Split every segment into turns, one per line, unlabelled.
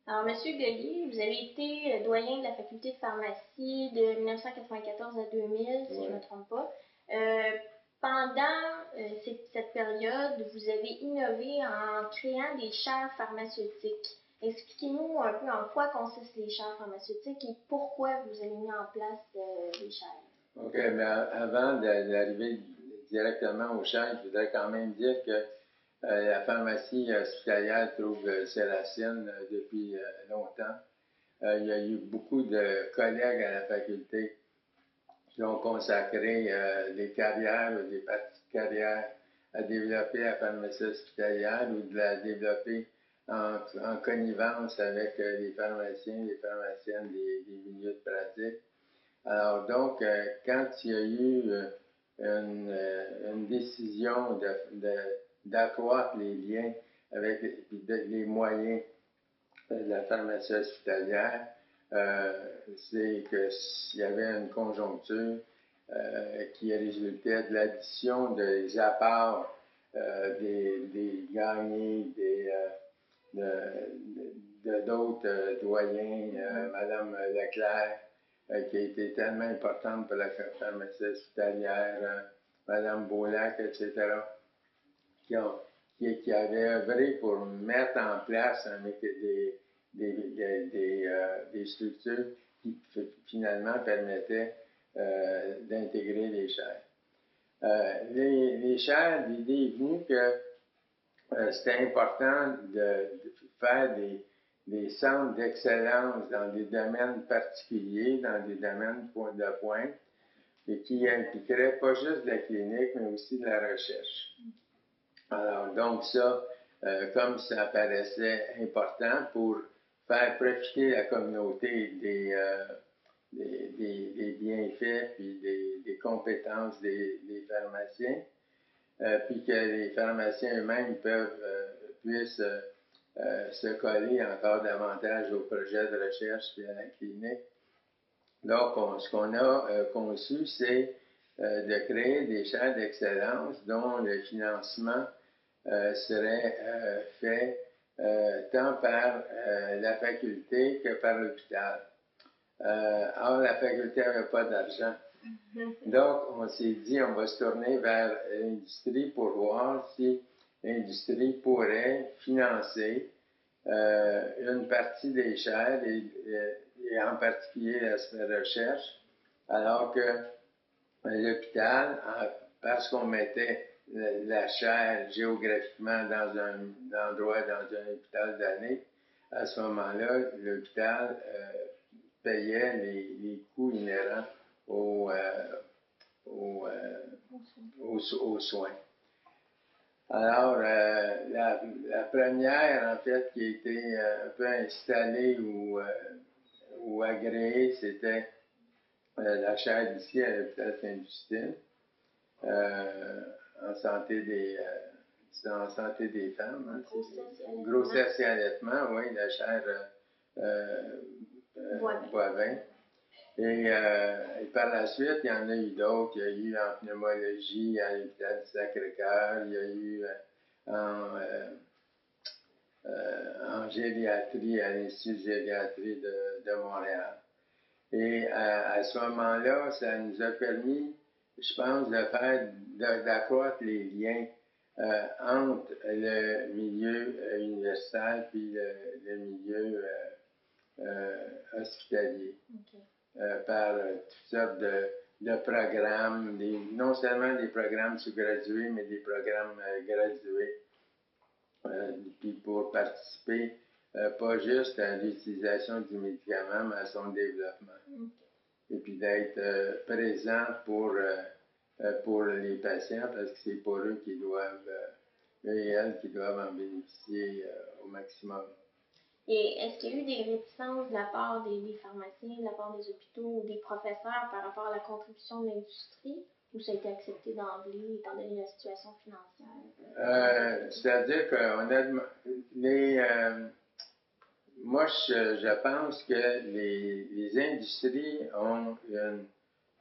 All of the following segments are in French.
Alors, Monsieur Goyer, vous avez été doyen de la faculté de pharmacie de 1994 à 2000, si je ne me trompe pas. Pendant cette période, vous avez innové en créant des chaires pharmaceutiques. Expliquez-nous un peu en quoi consistent les chaires pharmaceutiques et pourquoi vous avez mis en place les chaires.
OK, mais avant d'arriver directement aux chaires, je voudrais quand même dire que la pharmacie hospitalière trouve ses racines depuis longtemps. Il y a eu beaucoup de collègues à la faculté qui ont consacré des carrières ou des parties de carrière à développer la pharmacie hospitalière ou de la développer en connivence avec les pharmaciens, les pharmaciennes des milieux de pratique. Alors donc, quand il y a eu une décision d'accroître les liens avec les moyens de la pharmacie hospitalière, c'est qu'il y avait une conjoncture qui résultait de l'addition des apports des gagnés, d'autres doyens, Mme Leclerc, qui a été tellement importante pour la pharmacie hospitalière, Mme Beaulac, etc., qui avaient œuvré pour mettre en place des structures qui finalement permettaient d'intégrer les chaires. Les chaires, l'idée est venue que c'était important de faire des centres d'excellence dans des domaines particuliers, dans des domaines de pointe, et qui impliqueraient pas juste la clinique, mais aussi de la recherche. Alors, donc ça, comme ça paraissait important pour faire profiter la communauté des bienfaits puis des compétences des pharmaciens, puis que les pharmaciens eux-mêmes puissent se coller encore davantage au projet de recherche et à la clinique. Donc, ce qu'on a conçu, c'est de créer des chaires d'excellence dont le financement serait fait tant par la faculté que par l'hôpital. Or, la faculté n'avait pas d'argent. Donc, on s'est dit, on va se tourner vers l'industrie pour voir si l'industrie pourrait financer une partie des chaires et en particulier la recherche, alors que l'hôpital, parce qu'on mettait la chaire géographiquement dans un endroit, dans un hôpital donné, à ce moment-là, l'hôpital payait les coûts inhérents aux soins. Alors, la première, en fait, qui a été un peu installée ou agréée, c'était la chaire d'ici à l'hôpital Saint-Justine, en santé des femmes. Hein, grossesse et allaitement, oui, la chaire Boivin. Et par la suite, il y en a eu d'autres. Il y a eu en pneumologie à l'hôpital du Sacré-Cœur, il y a eu en géliatrie à l'Institut de géliatrie de Montréal. Et à ce moment-là, ça nous a permis, je pense, d'accroître les liens entre le milieu universitaire puis le milieu hospitalier. Okay. Par toutes sortes de programmes, non seulement des programmes sous-gradués, mais des programmes gradués, puis pour participer pas juste à l'utilisation du médicament, mais à son développement. Okay. Et puis d'être présent pour les patients, parce que c'est pour eux qui doivent, eux et elles qui doivent en bénéficier au maximum.
Et est-ce qu'il y a eu des réticences de la part des pharmaciens, de la part des hôpitaux ou des professeurs par rapport à la contribution de l'industrie, ou ça a été accepté d'emblée, étant donné la situation financière?
C'est-à-dire que moi, je pense que les industries ont une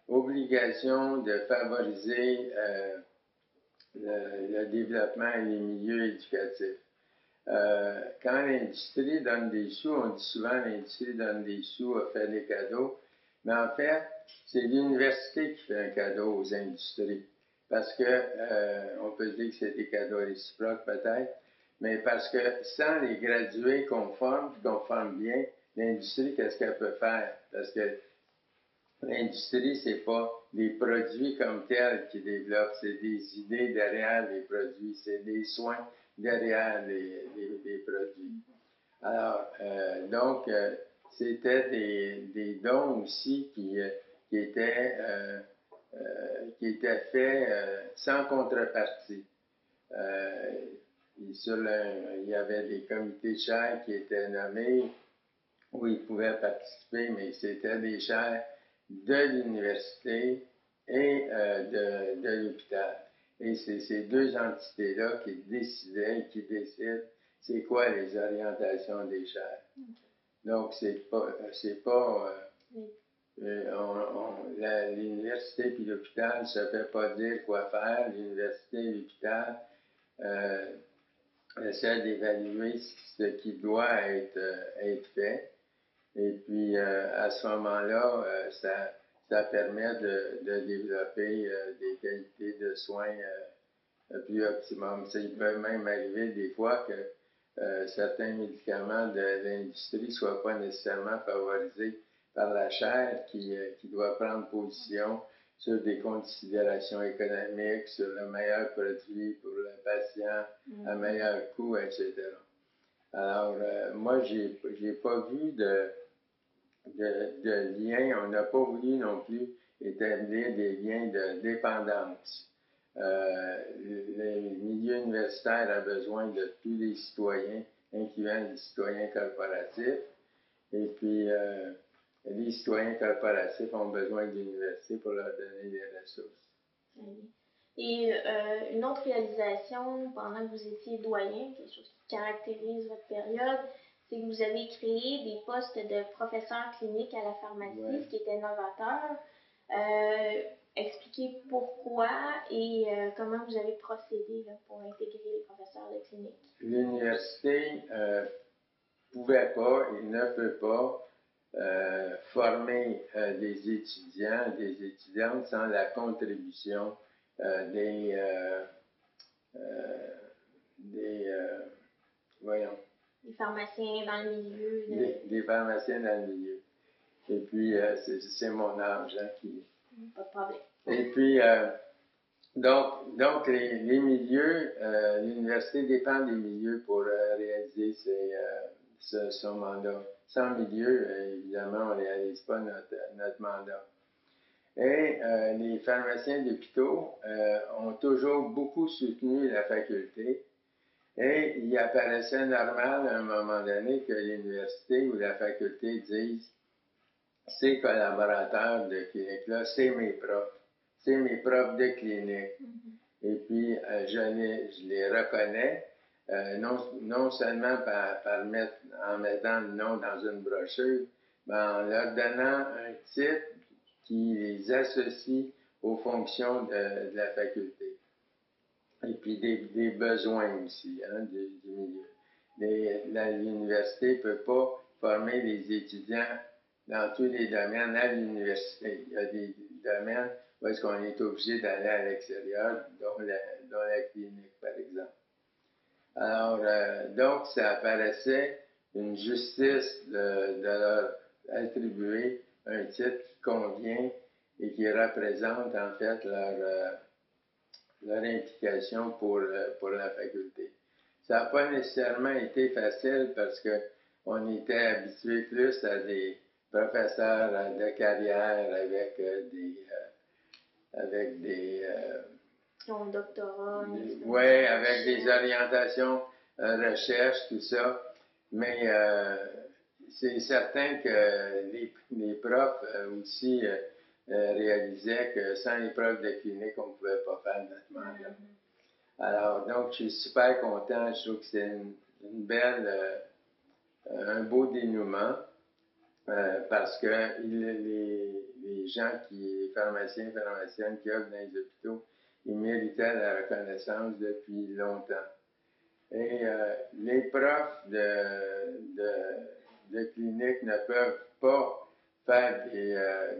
obligation de favoriser le développement et les milieux éducatifs. quand l'industrie donne des sous, on dit souvent l'industrie donne des sous, fait des cadeaux, mais en fait, c'est l'université qui fait un cadeau aux industries. Parce que, on peut dire que c'est des cadeaux réciproques peut-être, mais parce que sans les gradués qu'on forme bien, l'industrie, qu'est-ce qu'elle peut faire? Parce que l'industrie, c'est pas des produits comme tels qui développent, c'est des idées derrière les produits, c'est des soins derrière les produits. Alors, donc, c'était des dons aussi qui étaient faits sans contrepartie. Il y avait des comités chaires qui étaient nommés où ils pouvaient participer, mais c'était des chaires de l'université et de l'hôpital. Et c'est ces deux entités-là qui décidaient et qui décident c'est quoi les orientations des chaires. Donc, l'université puis l'hôpital ne se fait pas dire quoi faire. L'université et l'hôpital essaient d'évaluer ce qui doit être fait. Et puis, à ce moment-là, ça permet de développer des qualités de soins plus optimum. Il peut même arriver des fois que certains médicaments de l'industrie ne soient pas nécessairement favorisés par la chaire qui doit prendre position sur des considérations économiques, sur le meilleur produit pour le patient, à meilleur coût, etc. Alors, moi, j'ai pas vu de lien, on n'a pas voulu non plus établir des liens de dépendance. Le milieu universitaire a besoin de tous les citoyens, incluant les citoyens corporatifs. Et puis, les citoyens corporatifs ont besoin de l'université pour leur donner des ressources.
Et une autre réalisation, pendant que vous étiez doyen, quelque chose qui caractérise votre période, c'est que vous avez créé des postes de professeurs cliniques à la pharmacie, ce qui était novateur. Expliquez pourquoi et comment vous avez procédé là, pour intégrer les professeurs de clinique.
L'université pouvait pas et ne peut pas former des étudiants et des étudiantes sans la contribution des
pharmaciens dans le milieu.
Des pharmaciens dans le milieu. Et puis, c'est mon âge qui...
Pas de problème.
Et puis, donc les milieux, l'université dépend des milieux pour réaliser son mandat. Sans milieu, évidemment, on ne réalise pas notre mandat. Et les pharmaciens d'hôpitaux ont toujours beaucoup soutenu la faculté. Et il apparaissait normal à un moment donné que l'université ou la faculté disent ces collaborateurs de clinique-là, c'est mes profs de clinique. Et puis, je les reconnais, non seulement en mettant le nom dans une brochure, mais en leur donnant un titre qui les associe aux fonctions de la faculté. Et puis des besoins aussi du milieu. L'université ne peut pas former les étudiants dans tous les domaines à l'université. Il y a des domaines où est-ce qu'on est obligé d'aller à l'extérieur, dont la clinique, par exemple. Alors, donc, ça apparaissait une justice de leur attribuer un titre qui convient et qui représente, en fait, leur implication pour la faculté. Ça n'a pas nécessairement été facile parce qu'on était habitué plus à des professeurs de carrière avec des
doctorat.
Oui, avec des orientations recherche, tout ça. Mais c'est certain que les profs aussi réalisaient que sans les profs de clinique, on ne pouvait pas faire notre mandat. Alors, donc, je suis super content. Je trouve que c'est un beau dénouement parce que les gens les pharmaciens et pharmaciennes qui œuvrent dans les hôpitaux, ils méritaient la reconnaissance depuis longtemps. Et les profs de clinique ne peuvent pas faire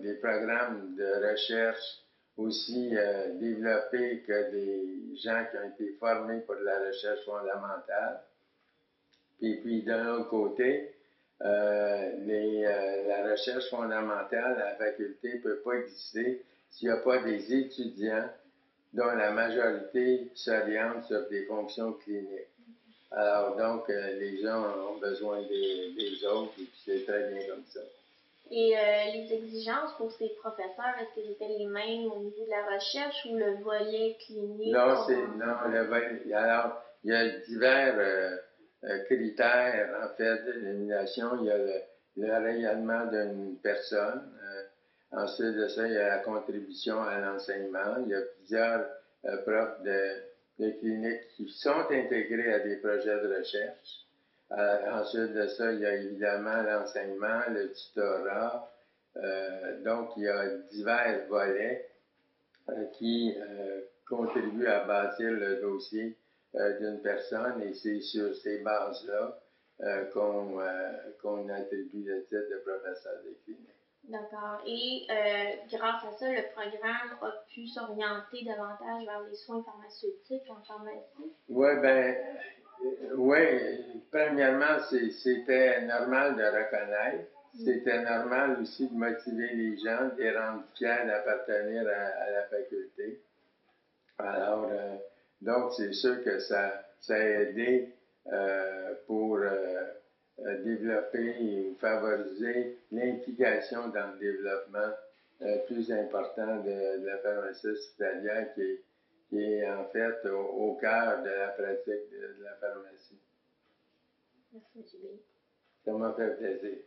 des programmes de recherche aussi développés que des gens qui ont été formés pour de la recherche fondamentale. Et puis, d'un autre côté, la recherche fondamentale à la faculté ne peut pas exister s'il n'y a pas des étudiants dont la majorité s'oriente sur des fonctions cliniques. Alors, donc, les gens ont besoin des autres, et puis c'est très bien comme ça.
Et les exigences pour ces professeurs, est-ce qu'elles étaient les mêmes au niveau de la recherche ou le volet clinique?
Non, le volet. Alors, il y a divers critères, en fait, d'élimination. Il y a le rayonnement d'une personne. Ensuite de ça, il y a la contribution à l'enseignement. Il y a plusieurs profs de clinique qui sont intégrés à des projets de recherche. Ensuite de ça, il y a évidemment l'enseignement, le tutorat. Donc, il y a divers volets qui contribuent à bâtir le dossier d'une personne et c'est sur ces bases-là qu'on attribue le titre de professeur de clinique.
D'accord. Et grâce à ça, le programme a pu s'orienter davantage vers les soins pharmaceutiques en pharmacie?
Oui, premièrement, c'était normal de reconnaître. C'était normal aussi de motiver les gens, de les rendre fiers d'appartenir à la faculté. Alors, donc, c'est sûr que ça a aidé pour développer ou favoriser l'implication dans le développement plus important de la pharmacie hospitalière qui est en fait au cœur de la pratique de la pharmacie.
Merci, M. B.
Ça m'a fait plaisir.